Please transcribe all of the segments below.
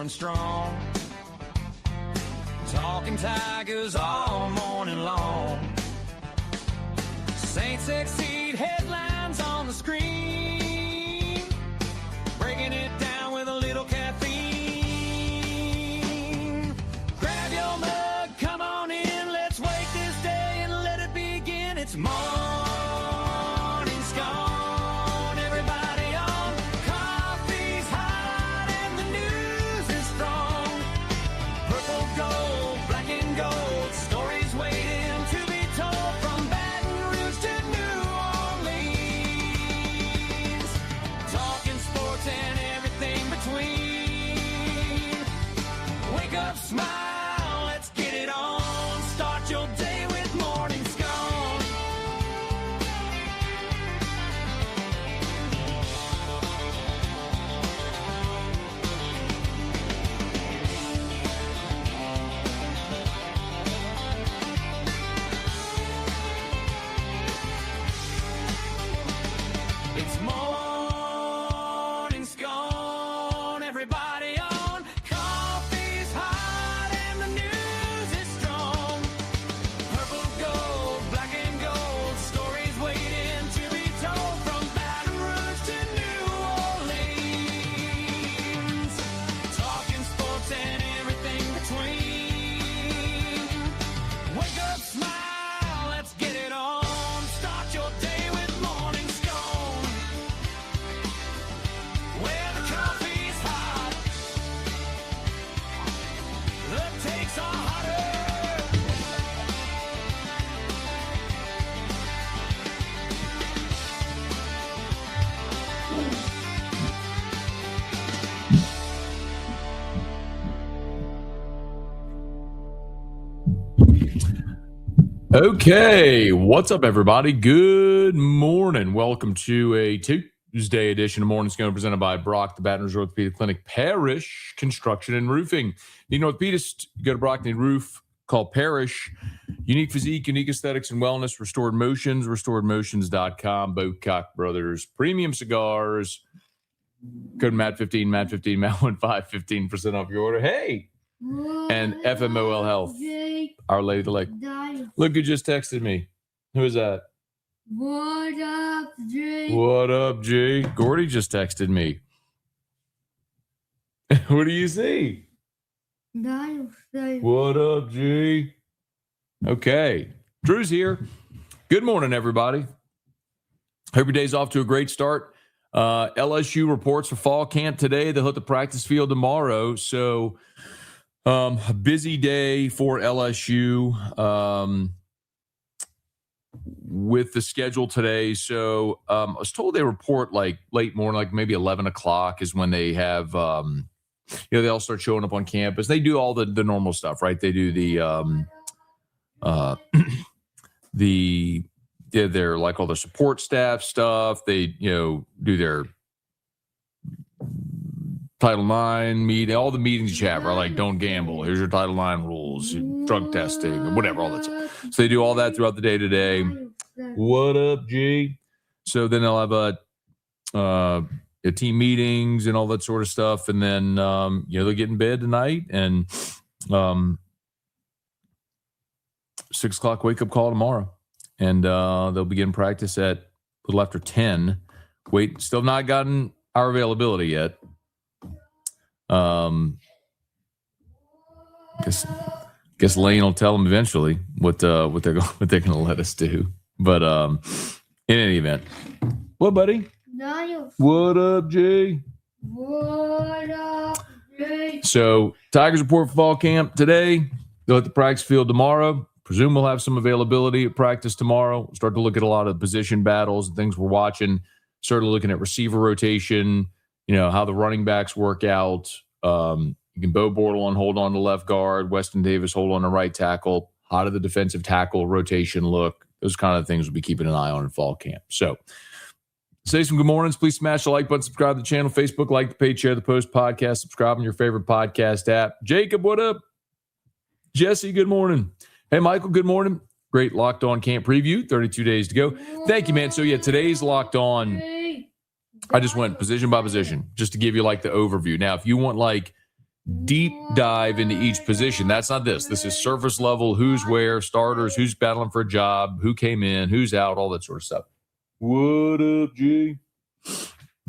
going strong. Talking Tigers all morning long. Saints exceed headlines on the screen. Breaking it down with a little caffeine. Grab your mug, come on in. Let's wake this day and let it begin. It's morning scone. Everybody on. Coffee's hot and the news is strong. Purple, gold, black and gold. Stories waiting to be told from Baton Rouge to New Orleans. Talking sports and everything between. Wake up, smile, let's get it on. Start your day with morning scone. It's morning scone. Everybody on. Coffee's hot and the news is strong. Purple, gold, black and gold. Stories waiting to be told from Baton Rouge to New Orleans. Talking sports and everything between. Wake up, smile, let's get it on. Start your day with morning scone. Where the coffee's hot, the takes are hotter. Okay, what's up, everybody? Good morning. Welcome to a Tuesday edition of Morning Scone presented by Brock, the Baton Rouge Orthopedic Clinic, Parish Construction and Roofing. Need an orthopedist? You go to Brock, need roof, call Parish. Unique physique, unique aesthetics and wellness, restored motions, restoredmotions.com, Bocock Brothers, premium cigars. Code MAT15, MAT15, MAT15, 15% off your order. Hey! And FMOL Health, Our Lady of the Lake. Look who just texted me. Who is that? What up, Jay? What up, G? Gordy just texted me. What do you see? What up, G? Okay. Drew's here. Good morning, everybody. Hope your day's off to a great start. LSU reports for fall camp today. They'll hit the practice field tomorrow. So a busy day for LSU with the schedule today. So I was told they report like late morning, like maybe 11 o'clock is when they have, they all start showing up on campus. They do all the normal stuff, right? They do their like all the support staff stuff. They, do their Title IX meeting, all the meetings you have are like, don't gamble. Here's your Title IX rules, drug testing, or whatever, all that stuff. So they do all that throughout the day today. What up, G? So then they'll have team meetings and all that sort of stuff. And then, they'll get in bed tonight and 6 o'clock wake-up call tomorrow. And they'll begin practice at a little after 10. Still not gotten our availability yet. Guess Lane will tell them eventually what they're going to let us do. But in any event, what, buddy? What up, Jay? What up, Jay? So Tigers report for fall camp today. They'll hit the practice field tomorrow. Presume we'll have some availability at practice tomorrow. We'll start to look at a lot of position battles and things we're watching. Started looking at receiver rotation. How the running backs work out. You can Bo Bordelon hold on to left guard. Weston Davis hold on to right tackle. How did the defensive tackle rotation look? Those kind of things we'll be keeping an eye on in fall camp. So say some good mornings. Please smash the like button, subscribe to the channel, Facebook, like the page, share the post, podcast, subscribe on your favorite podcast app. Jacob, what up? Jesse, good morning. Hey, Michael, good morning. Great Locked On Camp preview. 32 days to go. Thank you, man. So, yeah, today's Locked On. I just went position by position just to give you like the overview. Now, if you want like deep dive into each position. That's not this. This is surface level, who's where, starters, who's battling for a job, who came in, who's out, all that sort of stuff. What up, G?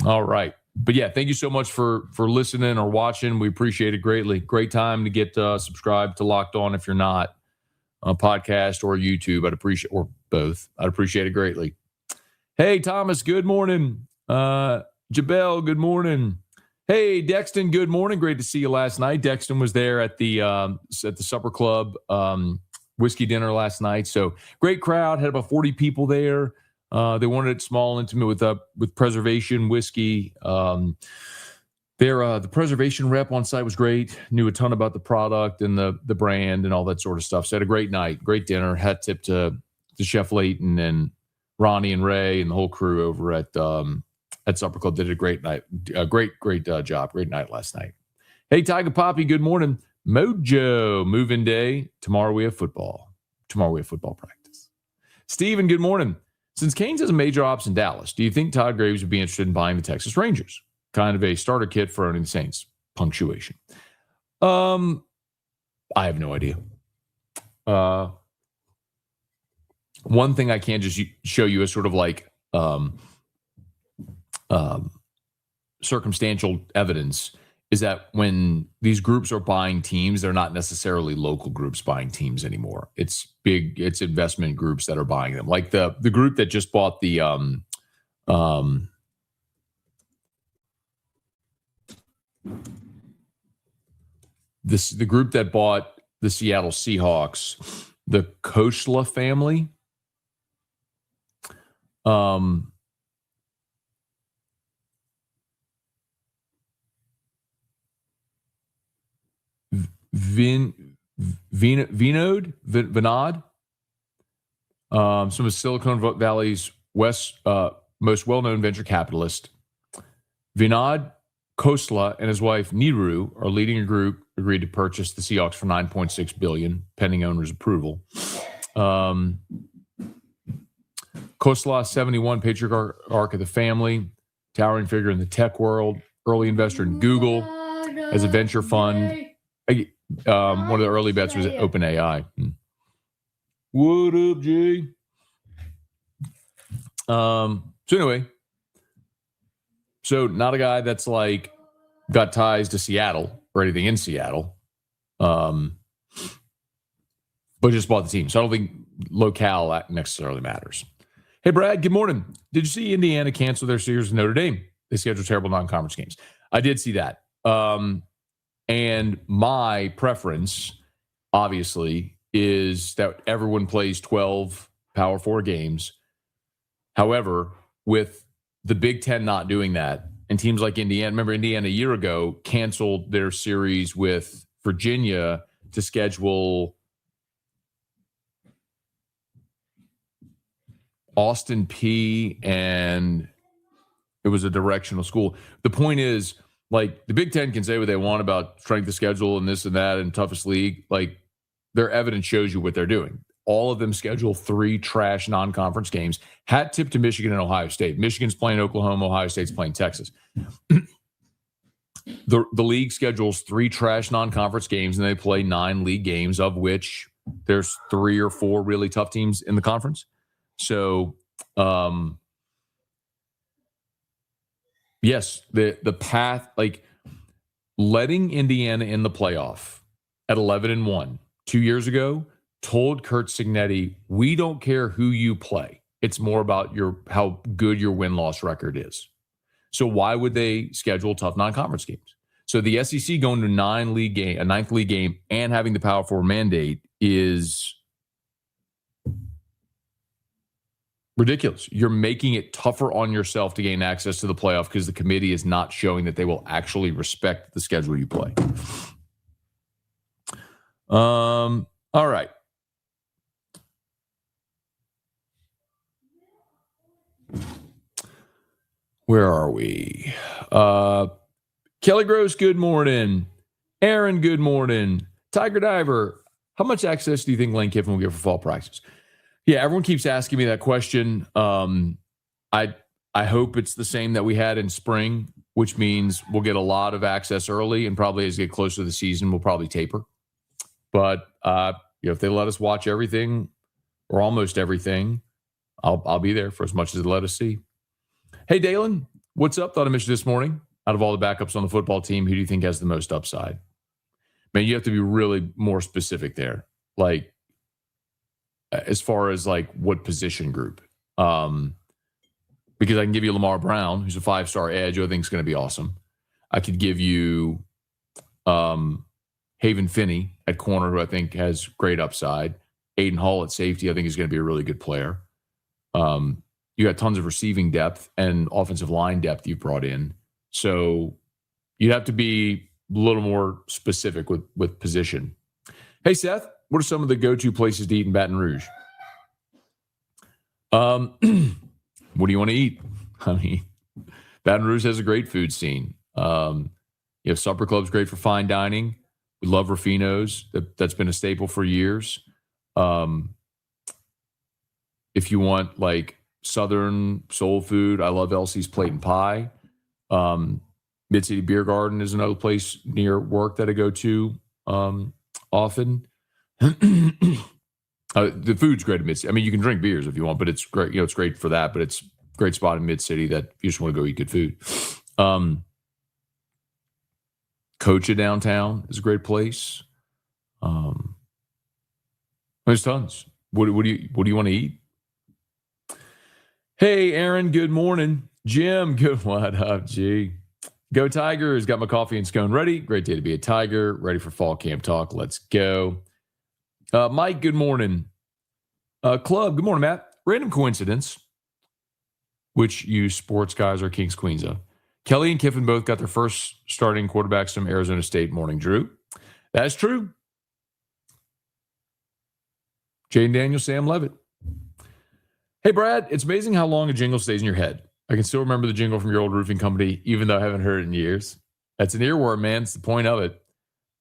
All right. But yeah, thank you so much for listening or watching. We appreciate it greatly. Great time to get subscribed to Locked On if you're not on podcast or YouTube. I'd appreciate, or both. I'd appreciate it greatly. Hey, Thomas, good morning. Jabel, good morning. Hey, Dexton, good morning. Great to see you last night. Dexton was there at the Supper Club whiskey dinner last night. So great crowd. Had about 40 people there. They wanted it small, intimate with Preservation whiskey. The Preservation rep on site was great. Knew a ton about the product and the brand and all that sort of stuff. So had a great night, great dinner. Hat tip to Chef Layton and Ronnie and Ray and the whole crew over at Supper Club. Did a great night. Great job. Great night last night. Hey, Tiger Poppy, good morning. Mojo, moving day. Tomorrow we have football. Practice. Steven, good morning. Since Canes has a major ops in Dallas, do you think Todd Graves would be interested in buying the Texas Rangers? Kind of a starter kit for owning the Saints. Punctuation. I have no idea. One thing I can just show you is sort of like circumstantial evidence is that when these groups are buying teams, they're not necessarily local groups buying teams anymore. It's investment groups that are buying them. Like the group that just bought the group that bought the Seattle Seahawks, the Koshla family. Vinod, some of Silicon Valley's most well-known venture capitalist. Vinod Khosla and his wife Niru are leading a group agreed to purchase the Seahawks for $9.6 billion, pending owners' approval. Khosla, 71, patriarch of the family, towering figure in the tech world, early investor in Google, has a venture fund. One of the early bets was OpenAI. What up, Jay? So anyway, not a guy that's like got ties to Seattle or anything in Seattle, but just bought the team. So I don't think locale necessarily matters. Hey, Brad, good morning. Did you see Indiana cancel their series with Notre Dame? They scheduled terrible non-conference games. I did see that. And my preference, obviously, is that everyone plays 12 Power 4 games. However, with the Big Ten not doing that, and teams like Indiana, remember Indiana a year ago canceled their series with Virginia to schedule Austin P, and it was a directional school. The point is, like, the Big Ten can say what they want about strength of schedule and this and that and toughest league. Like, their evidence shows you what they're doing. All of them schedule 3 trash non-conference games. Hat tip to Michigan and Ohio State. Michigan's playing Oklahoma. Ohio State's playing Texas. The league schedules 3 trash non-conference games, and they play 9 league games, of which there's 3 or 4 really tough teams in the conference. So, yes, the path, like letting Indiana in the playoff at 11-1 2 years ago told Kurt Signetti, we don't care who you play. It's more about how good your win-loss record is. So why would they schedule tough non-conference games? So the SEC going to a 9th league game and having the Power 4 mandate is ridiculous. You're making it tougher on yourself to gain access to the playoff because the committee is not showing that they will actually respect the schedule you play. All right. Where are we? Kelly Gross, good morning. Aaron, good morning. Tiger Diver, how much access do you think Lane Kiffin will get for fall practice? Yeah, everyone keeps asking me that question. I hope it's the same that we had in spring. which means we'll get a lot of access early, and probably as we get closer to the season, we'll probably taper. But if they let us watch everything or almost everything, I'll be there for as much as they let us see. Hey, Dalen, what's up? Thought I missed you this morning. Out of all the backups on the football team, who do you think has the most upside? Man, you have to be really more specific there. Like, as far as like what position group? Because I can give you Lamar Brown, who's a 5-star edge, who I think is going to be awesome. I could give you Haven Finney at corner, who I think has great upside. Aiden Hall at safety, I think is going to be a really good player. You got tons of receiving depth and offensive line depth you've brought in. So you'd have to be a little more specific with position. Hey, Seth, what are some of the go-to places to eat in Baton Rouge? What do you want to eat? I mean, Baton Rouge has a great food scene. You have supper clubs, great for fine dining. We love Rufino's. That's been a staple for years. If you want like Southern soul food, I love Elsie's Plate and Pie. Mid-City Beer Garden is another place near work that I go to often. The food's great at Mid-City. I mean, you can drink beers if you want, but it's great. It's great for that, but it's a great spot in Mid-City that you just want to go eat good food. Cocha downtown is a great place. There's tons. What do you want to eat? Hey, Aaron, good morning. Jim, good. What up, G? Go Tigers. Got my coffee and scone ready. Great day to be a Tiger. Ready for fall camp talk. Let's go. Mike, good morning. Club, good morning, Matt. Random coincidence. Which you sports guys are kings, queens of? Kelly and Kiffin both got their first starting quarterbacks from Arizona State. Morning, Drew. That's true. Jane Daniel, Sam Leavitt. Hey, Brad, it's amazing how long a jingle stays in your head. I can still remember the jingle from your old roofing company, even though I haven't heard it in years. That's an earworm, man. It's the point of it.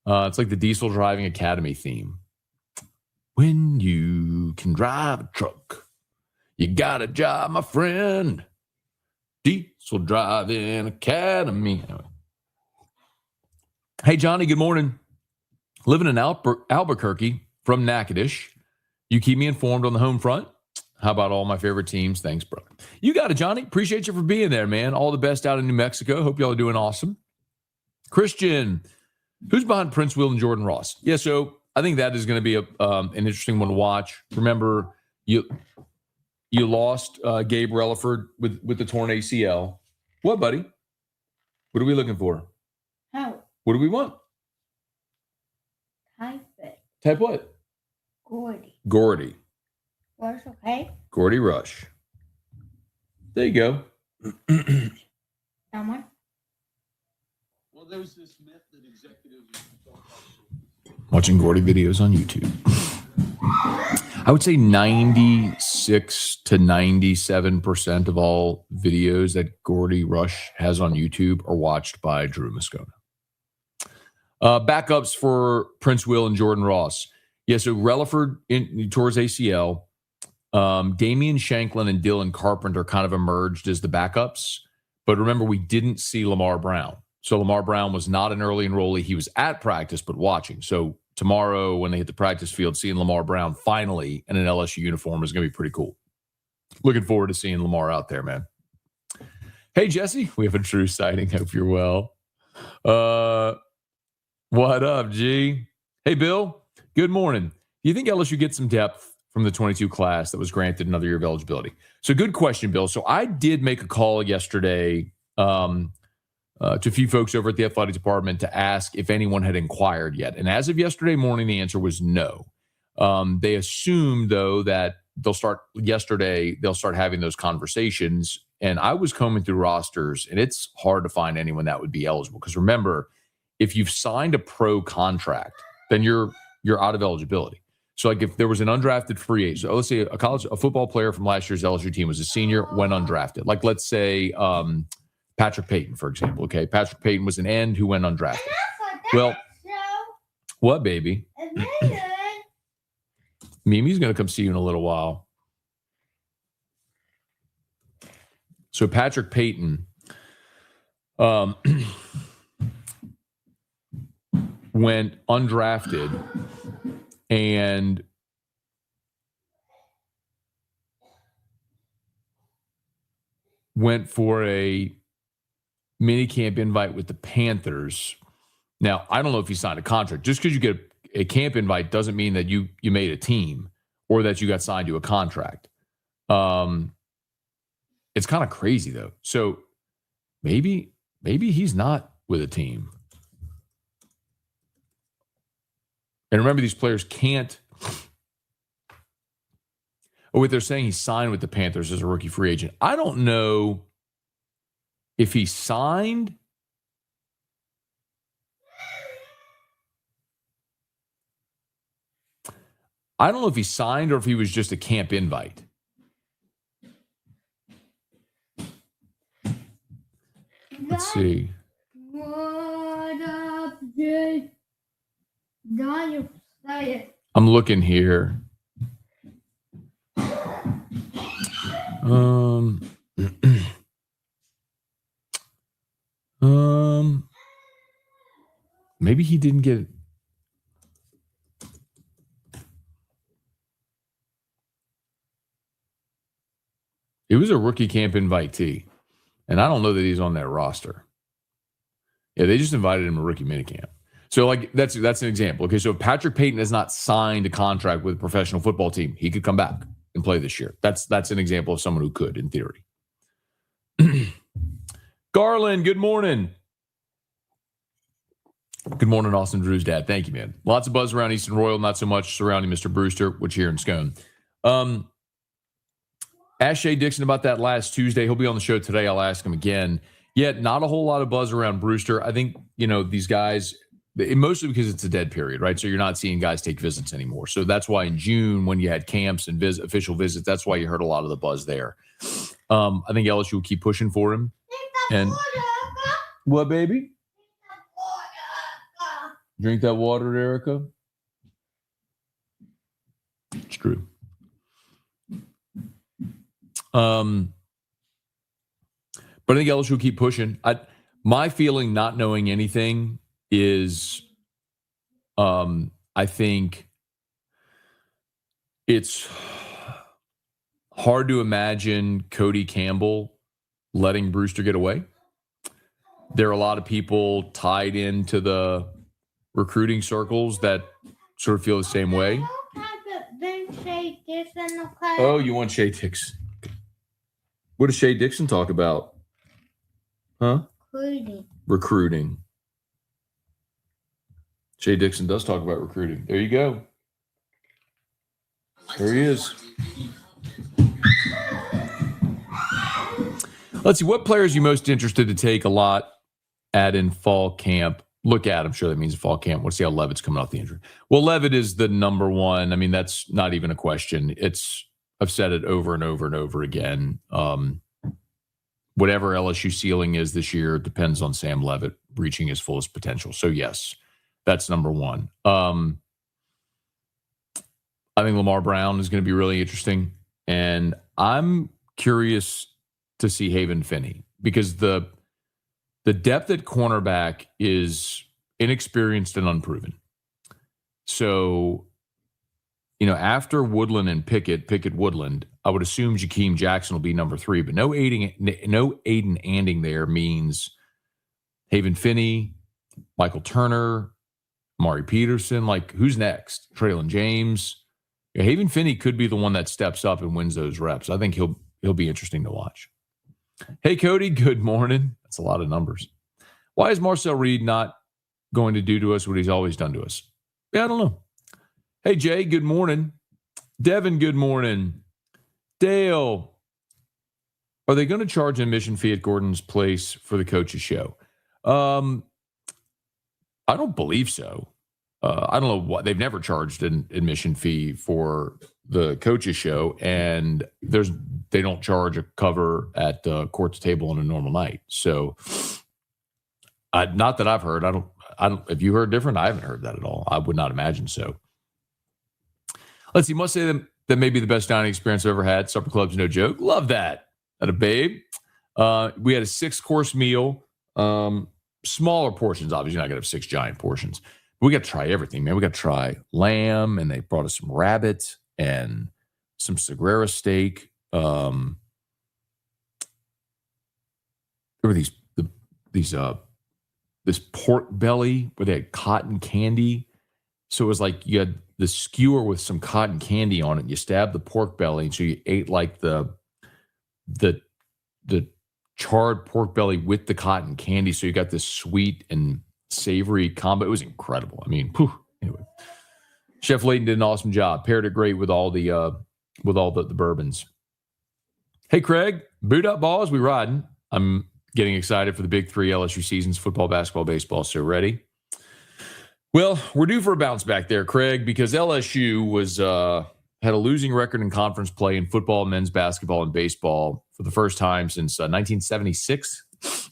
It's like the Diesel Driving Academy theme. When you can drive a truck, you got a job, my friend. Diesel Driving Academy. Anyway. Hey, Johnny, good morning. Living in Albuquerque from Natchitoches. You keep me informed on the home front. How about all my favorite teams? Thanks, brother. You got it, Johnny. Appreciate you for being there, man. All the best out in New Mexico. Hope y'all are doing awesome. Christian, who's behind Prince Will and Jordan Ross? Yeah, so I think that is going to be an interesting one to watch. Remember, you lost Gabe Relaford with the torn ACL. What, buddy? What are we looking for? How? What do we want? Type it. Type what? Gordy. Gordy. Rush, okay? Gordy Rush. There you go. Someone? Well, there's this myth that executives Watching Gordy videos on YouTube. I would say 96 to 97% of all videos that Gordy Rush has on YouTube are watched by Drew Moscona. Backups for Prince Will and Jordan Ross. Yeah, so Relaford towards ACL. Damian Shanklin and Dylan Carpenter kind of emerged as the backups. But remember, we didn't see Lamar Brown. So Lamar Brown was not an early enrollee. He was at practice, but watching. So tomorrow when they hit the practice field, seeing Lamar Brown finally in an LSU uniform is going to be pretty cool. Looking forward to seeing Lamar out there, man. Hey, Jesse, we have a true sighting. Hope you're well. What up, G? Hey, Bill, good morning. Do you think LSU gets some depth from the 22 class that was granted another year of eligibility? So good question, Bill. So I did make a call yesterday to a few folks over at the athletic department to ask if anyone had inquired yet. And as of yesterday morning, the answer was no. They assumed, though, that they'll start having those conversations. And I was combing through rosters, and it's hard to find anyone that would be eligible. Because remember, if you've signed a pro contract, then you're out of eligibility. So like if there was an undrafted free agent, so let's say a football player from last year's LSU team was a senior, went undrafted. Like let's say Patrick Payton, for example. Okay, Patrick Payton was an end who went undrafted. Well, what, baby? Mimi's going to come see you in a little while. So Patrick Payton went undrafted and went for a minicamp invite with the Panthers. Now, I don't know if he signed a contract. Just because you get a camp invite doesn't mean that you made a team or that you got signed to a contract. It's kind of crazy, though. So maybe he's not with a team. And remember, these players can't. Oh, wait, they're saying he signed with the Panthers as a rookie free agent. I don't know if he signed. I don't know if he signed or if he was just a camp invite. Let's see. What up, dude? Daniel, say it. I'm looking here. Maybe he didn't get. It was a rookie camp invitee, and I don't know that he's on that roster. Yeah, they just invited him to rookie minicamp. So, like, that's an example. Okay, so if Patrick Payton has not signed a contract with a professional football team, he could come back and play this year. That's an example of someone who could, in theory. Garland, good morning. Good morning, Austin Drew's dad. Thank you, man. Lots of buzz around Easton Royal, not so much surrounding Mr. Brewster, which here in Scone. Asked Shea Dixon about that last Tuesday. He'll be on the show today. I'll ask him again. Yet, not a whole lot of buzz around Brewster. I think, these guys, mostly because it's a dead period, right? So you're not seeing guys take visits anymore. So that's why in June, when you had camps and official visits, that's why you heard a lot of the buzz there. I think LSU will keep pushing for him. And what, baby? Drink that water, Erica. It's true. But I think LSU will keep pushing. My feeling, not knowing anything, is I think it's hard to imagine Cody Campbell letting Brewster get away. There are a lot of people tied into the recruiting circles that sort of feel the same way. Oh, you want Shea Dixon? What does Shea Dixon talk about? Huh? Recruiting. Shea Dixon does talk about recruiting. There you go. There he is. Let's see. What players are you most interested to take a lot at in fall camp? Look at, I'm sure that means fall camp. Let's see how Leavitt's coming off the injury. Well, Leavitt is the number one. I mean, that's not even a question. I've said it over and over and over again. Whatever LSU ceiling is this year depends on Sam Leavitt reaching his fullest potential. So, yes, that's number one. I think Lamar Brown is going to be really interesting. And I'm curious to see Haven Finney because the depth at cornerback is inexperienced and unproven. So, after Woodland and Pickett Woodland, I would assume Jakeem Jackson will be number 3, but no Aiden Anding there means Haven Finney, Michael Turner, Amari Peterson. Like, who's next? Traylon James. Yeah, Haven Finney could be the one that steps up and wins those reps. I think he'll be interesting to watch. Hey, Cody, good morning. That's a lot of numbers. Why is Marcel Reed not going to do to us what he's always done to us? Yeah, I don't know. Hey, Jay, good morning. Devin, good morning. Dale, are they going to charge an admission fee at Gordon's place for the coach's show? I don't believe so. I don't know what they've never charged an admission fee for the coach's show, and they don't charge a cover at Court's Table on a normal night. So, not that I've heard. I don't. If you heard different, I haven't heard that at all. I would not imagine so. Let's see. Must say that may be the best dining experience I've ever had. Supper club's no joke. Love that. At a babe. We had a 6-course meal. Smaller portions, obviously, you're not going to have 6 giant portions. But we got to try everything, man. We got to try lamb, and they brought us some rabbit and some Sagrera steak. There were this pork belly where they had cotton candy. So it was like you had the skewer with some cotton candy on it. And you stabbed the pork belly, and so you ate like the charred pork belly with the cotton candy. So you got this sweet and savory combo. It was incredible. I mean, anyway, Chef Layton did an awesome job. Paired it great with all the bourbons. Hey, Craig, boot up balls. We riding. I'm getting excited for the big 3 LSU seasons: football, basketball, baseball. So ready? Well, we're due for a bounce back there, Craig, because LSU had a losing record in conference play in football, men's basketball, and baseball for the first time since 1976,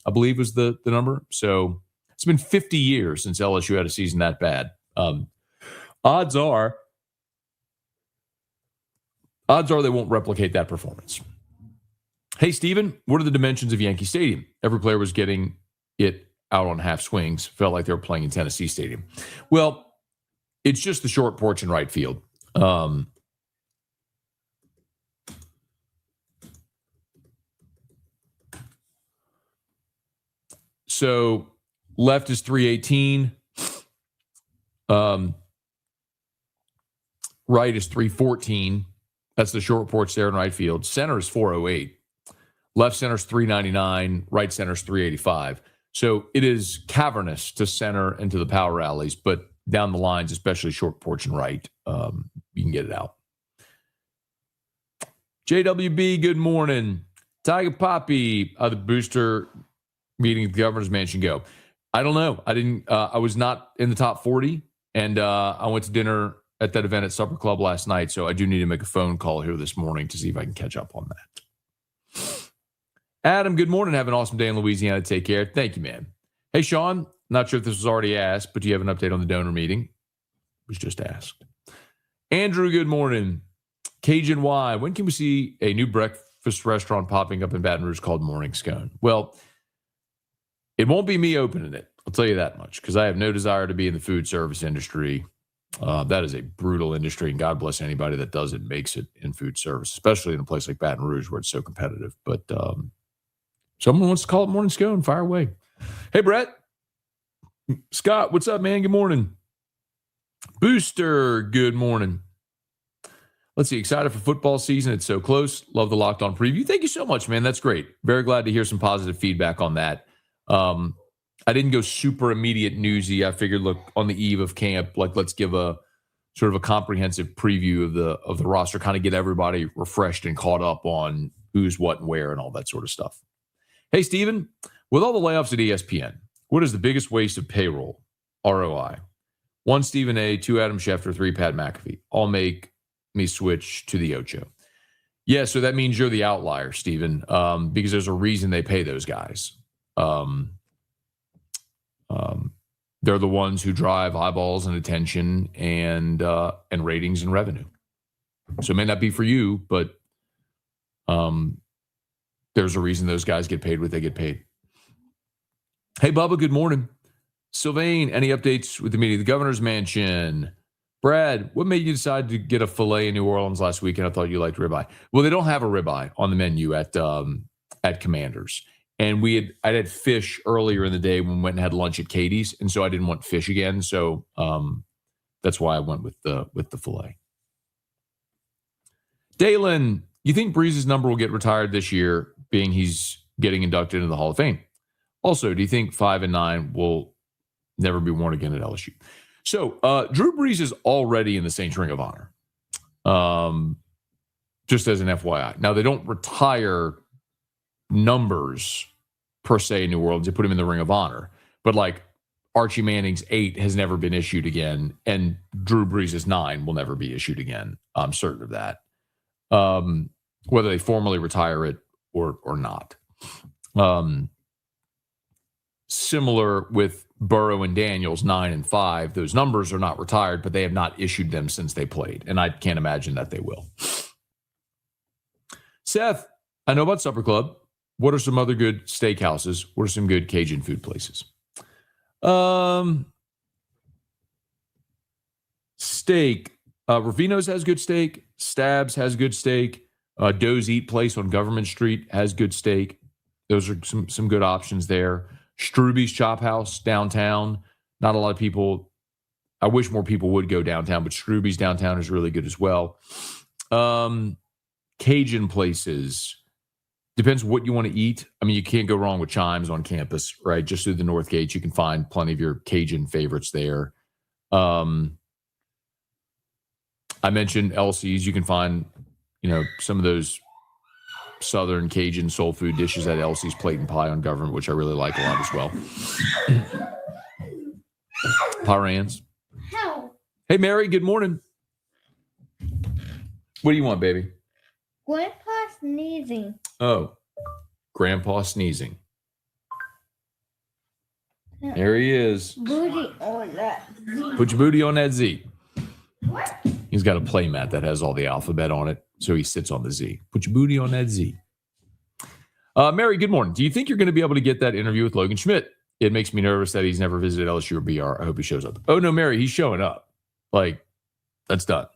I believe was the number. So it's been 50 years since LSU had a season that bad. Odds are they won't replicate that performance. Hey, Steven, what are the dimensions of Yankee Stadium? Every player was getting it out on half swings. Felt like they were playing in Tennessee Stadium. Well, it's just the short porch in right field. So left is 318. Right is 314. That's the short porch there in right field. Center is 408. Left center is 399. Right center is 385. So it is cavernous to center and to the power alleys, but down the lines, especially short porch and right, you can get it out. JWB, good morning. Tiger Poppy, the Brewster meeting at the governor's mansion go. I don't know. I was not in the top 40, and I went to dinner at that event at Supper Club last night, so I do need to make a phone call here this morning to see if I can catch up on that. Adam, good morning. Have an awesome day in Louisiana. Take care. Thank you, man. Hey, Sean, not sure if this was already asked, but do you have an update on the donor meeting? It was just asked. Andrew, good morning. Cajun Y, when can we see a new breakfast restaurant popping up in Baton Rouge called Morning Scone? Well, it won't be me opening it. I'll tell you that much, because I have no desire to be in the food service industry. That is a brutal industry, and God bless anybody that does it, makes it in food service, especially in a place like Baton Rouge where it's so competitive. But someone wants to call it Morning Scone, fire away. Hey, Brett. Scott, what's up, man? Good morning. Booster, good morning. Let's see, excited for football season. It's so close. Love the Locked On preview. Thank you so much, man. That's great. Very glad to hear some positive feedback on that. I didn't go super immediate newsy. I figured, look, on the eve of camp, like, let's give a sort of a comprehensive preview of the roster, kind of get everybody refreshed and caught up on who's what and where and all that sort of stuff. Hey, Steven, with all the layoffs at ESPN, what is the biggest waste of payroll? ROI. 1, Stephen A., 2, Adam Schefter, 3, Pat McAfee. All make me switch to the Ocho. Yeah, so that means you're the outlier, Stephen, because there's a reason they pay those guys. They're the ones who drive eyeballs and attention and ratings and revenue. So it may not be for you, but there's a reason those guys get paid what they get paid. Hey, Bubba, good morning. Sylvain, any updates with the meeting of the governor's mansion? Brad, what made you decide to get a filet in New Orleans last weekend? I thought you liked ribeye. Well, they don't have a ribeye on the menu at Commanders. And I had fish earlier in the day when we went and had lunch at Katie's, and so I didn't want fish again. So that's why I went with the filet. Dalen, you think Breeze's number will get retired this year, being he's getting inducted into the Hall of Fame? Also, do you think 5 and 9 will never be worn again at LSU? So Drew Brees is already in the Saints Ring of Honor, just as an FYI. Now, they don't retire numbers per se in New Orleans. They put him in the Ring of Honor. But like Archie Manning's 8 has never been issued again, and Drew Brees' 9 will never be issued again. I'm certain of that. Whether they formally retire it or not. Similar with Burrow and Daniels, 9 and 5. Those numbers are not retired, but they have not issued them since they played. And I can't imagine that they will. Seth, I know about Supper Club. What are some other good steakhouses? What are some good Cajun food places? Steak. Ravino's has good steak. Stabs has good steak. Doe's Eat Place on Government Street has good steak. Those are some good options there. Struby's Chop House downtown. Not a lot of people. I wish more people would go downtown, but Struby's downtown is really good as well. Cajun places. Depends what you want to eat. I mean, you can't go wrong with Chimes on campus, right? Just through the North Gate, you can find plenty of your Cajun favorites there. I mentioned LC's. You can find, some of those Southern Cajun soul food dishes at LC's Plate and Pie on Government, which I really like a lot as well. Parans. Hey, Mary, good morning. What do you want, baby? Grandpa sneezing. Oh, Grandpa sneezing. There he is. Booty on that. Put your booty on that Z. What? He's got a play mat that has all the alphabet on it, so he sits on the Z. Put your booty on that Z. Mary, good morning. Do you think you're going to be able to get that interview with Logan Schmidt? It makes me nervous that he's never visited LSU or BR. I hope he shows up. Oh, no, Mary, he's showing up. That's done.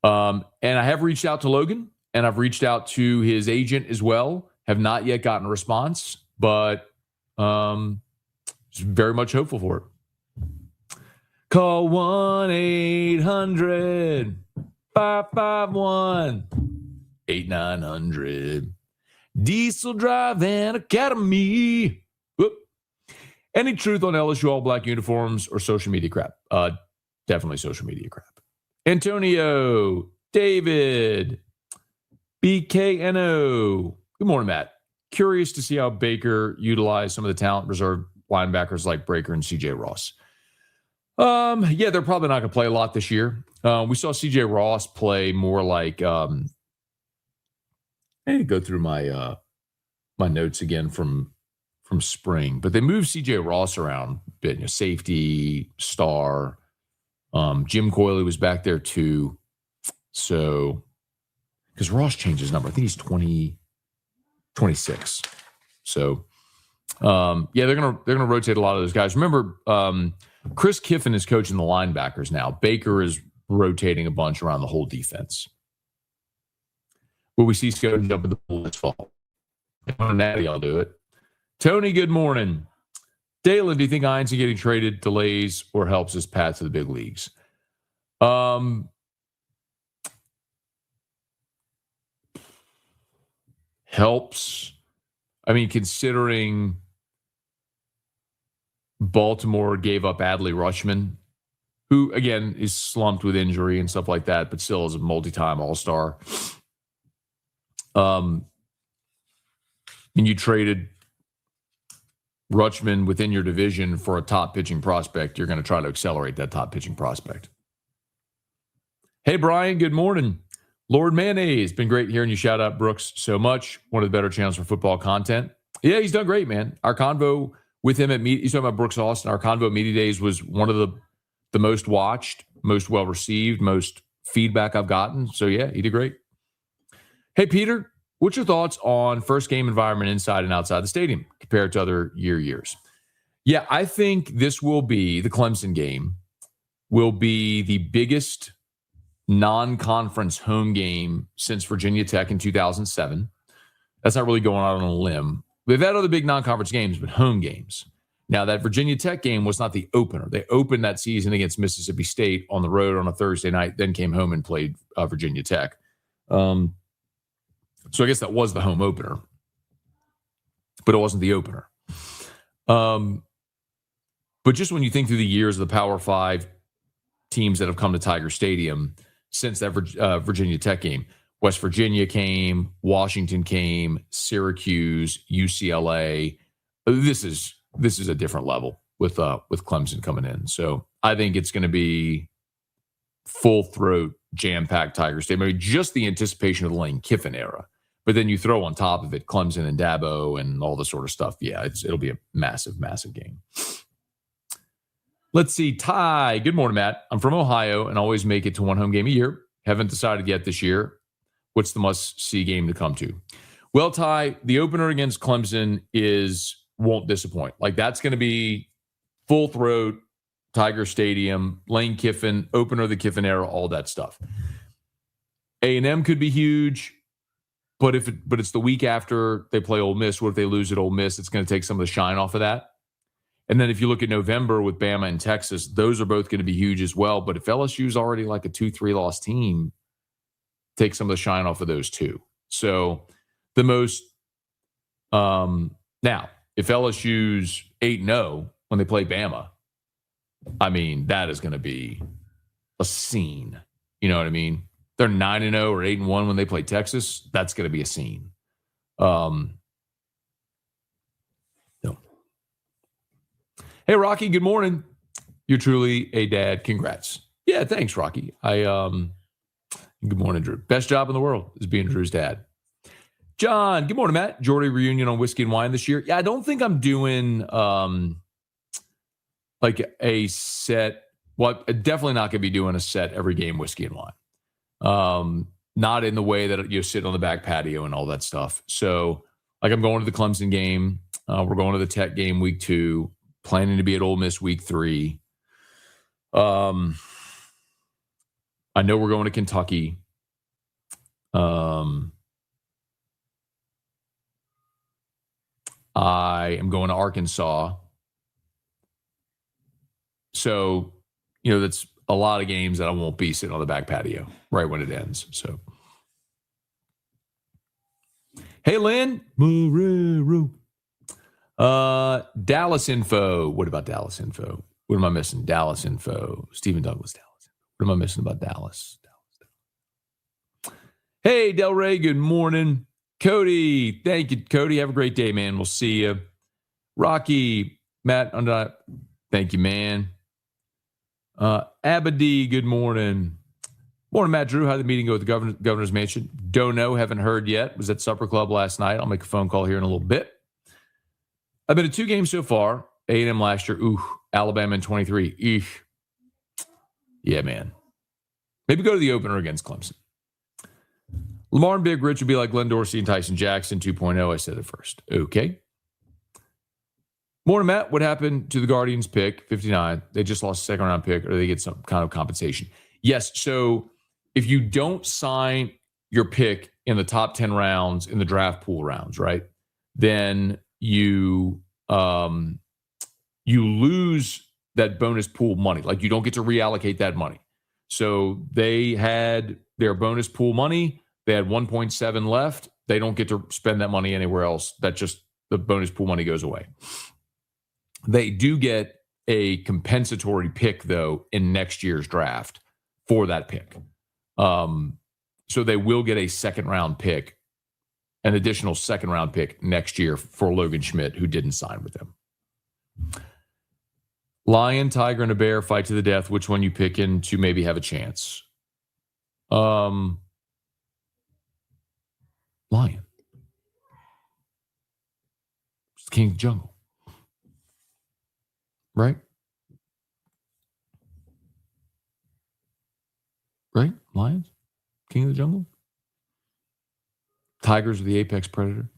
And I have reached out to Logan, and I've reached out to his agent as well. Have not yet gotten a response, but very much hopeful for it. Call 1-800-551-8900. Diesel Drive and Academy. Whoop. Any truth on LSU all-black uniforms or social media crap? Definitely social media crap. Antonio, David, BKNO. Good morning, Matt. Curious to see how Baker utilized some of the talent reserve linebackers like Breaker and CJ Ross. Yeah, they're probably not going to play a lot this year. We saw CJ Ross play more like I need to go through my my notes again from spring, but they moved CJ Ross around a bit, safety, star. Jim Coyley was back there too. So because Ross changed his number. I think he's 26. So yeah, they're gonna rotate a lot of those guys. Remember, Chris Kiffin is coaching the linebackers now. Baker is rotating a bunch around the whole defense. Will we see Scott jump in the pool this fall? Natty, I'll do it. Tony, good morning. Dalen, do you think Einstein getting traded delays or helps his path to the big leagues? Helps. I mean, considering Baltimore gave up Adley Rutschman, who, again, is slumped with injury and stuff like that, but still is a multi-time All-Star. And you traded Rutschman within your division for a top pitching prospect. You're going to try to accelerate that top pitching prospect. Hey, Brian, good morning. Lord Mayonnaise, been great hearing you shout out Brooks so much. One of the better channels for football content. Yeah, he's done great, man. Our convo with him at he's talking about Brooks Austin. Our convo at Media Days was one of the most watched, most well received, most feedback I've gotten. So yeah, he did great. Hey, Peter, what's your thoughts on first game environment inside and outside the stadium compared to other years? Yeah, I think this will be, the Clemson game will be the biggest non-conference home game since Virginia Tech in 2007. That's not really going out on a limb. They've had other big non-conference games, but home games. Now, that Virginia Tech game was not the opener. They opened that season against Mississippi State on the road on a Thursday night, then came home and played Virginia Tech. So I guess that was the home opener, but it wasn't the opener. But just when you think through the years of the Power 5 teams that have come to Tiger Stadium since that Virginia Tech game, West Virginia came, Washington came, Syracuse, UCLA. This is a different level with Clemson coming in. So I think it's going to be full throat, jam-packed Tiger Stadium. I mean, just the anticipation of the Lane Kiffin era. But then you throw on top of it Clemson and Dabo and all the sort of stuff. Yeah, it'll be a massive, massive game. Let's see. Ty, good morning, Matt. I'm from Ohio and always make it to one home game a year. Haven't decided yet this year. What's the must-see game to come to? Well, Ty, the opener against Clemson won't disappoint. Like, that's going to be full throat, Tiger Stadium, Lane Kiffin, opener of the Kiffin era, all that stuff. A&M could be huge, but it's the week after they play Ole Miss. What if they lose at Ole Miss? It's going to take some of the shine off of that. And then if you look at November with Bama and Texas, those are both going to be huge as well. But if LSU's already like a 2-3 loss team, take some of the shine off of those two. So the most now, if LSU's 8-0 when they play Bama, I mean, that is going to be a scene. You know what I mean? They're 9-0 or 8-1 when they play Texas. That's going to be a scene. No. Hey, Rocky, good morning. You're truly a dad. Congrats. Yeah, thanks, Rocky. Good morning, Drew. Best job in the world is being Drew's dad. John, good morning, Matt. Jordy reunion on Whiskey and Wine this year. Yeah, I don't think I'm doing like a set. Well, definitely not going to be doing a set every game Whiskey and Wine. Not in the way that you sit on the back patio and all that stuff. So, like, I'm going to the Clemson game. We're going to the Tech game week 2. Planning to be at Ole Miss week 3. I know we're going to Kentucky. I am going to Arkansas. So, that's a lot of games that I won't be sitting on the back patio right when it ends. So, hey, Lynn. Marrero. Dallas info. What about Dallas info? What am I missing? Dallas info. Stephen Douglas, Dallas. What am I missing about Dallas? Hey, Del Rey, good morning. Cody, thank you, Cody. Have a great day, man. We'll see you. Rocky, Matt, thank you, man. Abadi, good morning. Morning, Matt Drew. How did the meeting go at the governor's mansion? Don't know. Haven't heard yet. Was at Supper Club last night. I'll make a phone call here in a little bit. I've been to 2 games so far. A&M last year. Ooh, Alabama in 23. Eesh. Yeah, man. Maybe go to the opener against Clemson. Lamar and Big Rich would be like Glenn Dorsey and Tyson Jackson 2.0. I said it first. Okay. Morning, Matt. What happened to the Guardians pick, 59? They just lost a second-round pick, or they get some kind of compensation. Yes, so if you don't sign your pick in the top 10 rounds in the draft pool rounds, right, then you lose that bonus pool money. Like, you don't get to reallocate that money. So they had their bonus pool money. They had 1.7 left. They don't get to spend that money anywhere else. That just, the bonus pool money goes away. They do get a compensatory pick, though, in next year's draft for that pick. So they will get a second-round pick, an additional second-round pick next year for Logan Schmidt, who didn't sign with them. Lion, tiger, and a bear fight to the death. Which one you picking to maybe have a chance? Lion. It's the king of the jungle. Right? Right? Lions? King of the jungle? Tigers are the apex predator.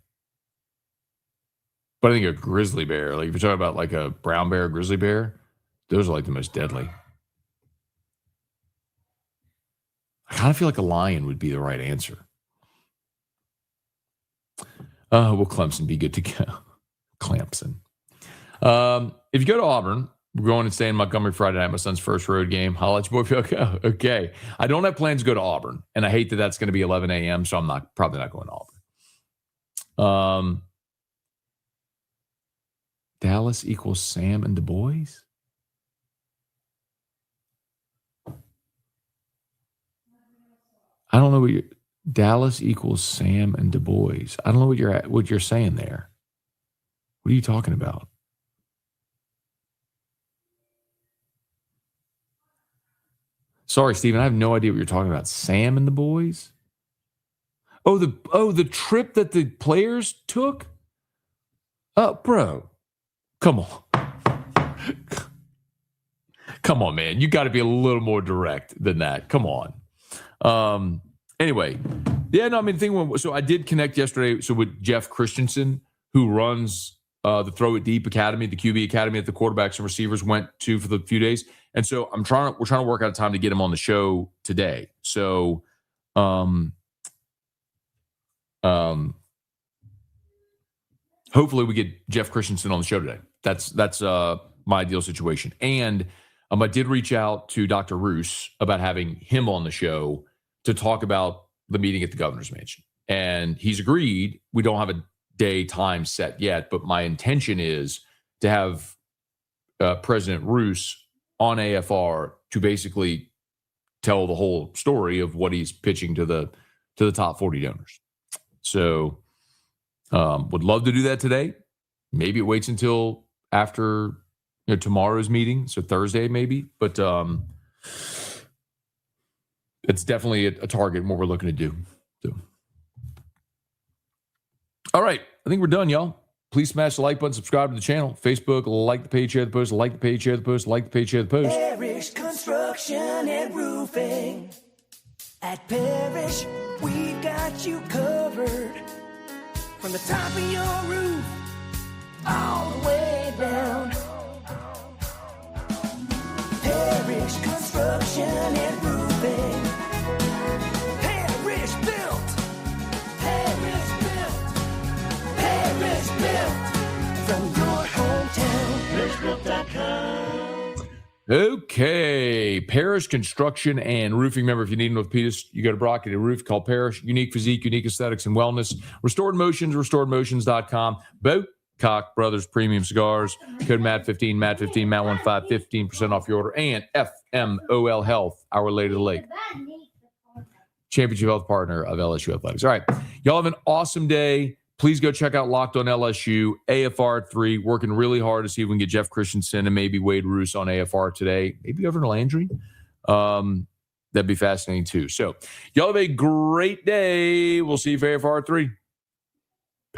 But I think a grizzly bear, like if you're talking about like a brown bear, grizzly bear, those are like the most deadly. I kind of feel like a lion would be the right answer. Will Clemson be good to go? Clemson. If you go to Auburn, we're going and staying in Montgomery Friday night, my son's first road game. Holla at your boy. Okay. I don't have plans to go to Auburn, and I hate that that's going to be 11 a.m., so I'm probably not going to Auburn. Dallas equals Sam and Du Bois? I don't know what Dallas equals Sam and Du Bois. I don't know what you're saying there. What are you talking about? Sorry, Steven, I have no idea what you're talking about. Sam and the boys? Oh, the trip that the players took? Bro. Come on. Come on, man. You got to be a little more direct than that. Come on. Anyway, Yeah, no, I mean, so I did connect yesterday. So with Jeff Christensen, who runs the Throw It Deep Academy, the QB Academy that the quarterbacks and receivers went to for the few days. And so we're trying to work out a time to get him on the show today. So, hopefully we get Jeff Christensen on the show today. That's my ideal situation. And I did reach out to Dr. Rousse about having him on the show to talk about the meeting at the governor's mansion. And he's agreed. We don't have a day time set yet, but my intention is to have President Rousse on AFR to basically tell the whole story of what he's pitching to the top 40 donors. So would love to do that today. Maybe it waits until after tomorrow's meeting, so Thursday maybe. But it's definitely a target and what we're looking to do. So. All right. I think we're done, y'all. Please smash the like button, subscribe to the channel. Facebook, like the page, share the post, like the page, share the post, like the page, share the post. Parish Construction and Roofing. At Parish, we've got you covered. From the top of your roof, all the way down. Parish Construction and Roofing. Parish built. Parish built. Parish built. From your hometown. ParishBuilt.com. Okay. Parish Construction and Roofing. Remember, if you need an orthopedist, you go to Brock and Roof. Call Parish. Unique physique, unique aesthetics, and wellness. Restored Motions, restoredmotions.com. Bocock Brothers Premium Cigars. Code MAT15, MAT15, MAT15, 15% off your order. And FMOL Health, Our Lady of the Lake. Championship Health Partner of LSU Athletics. All right. Y'all have an awesome day. Please go check out Locked on LSU, AFR 3, working really hard to see if we can get Jeff Christensen and maybe Wade Rousse on AFR today. Maybe Governor Landry. That'd be fascinating too. So y'all have a great day. We'll see you for AFR 3.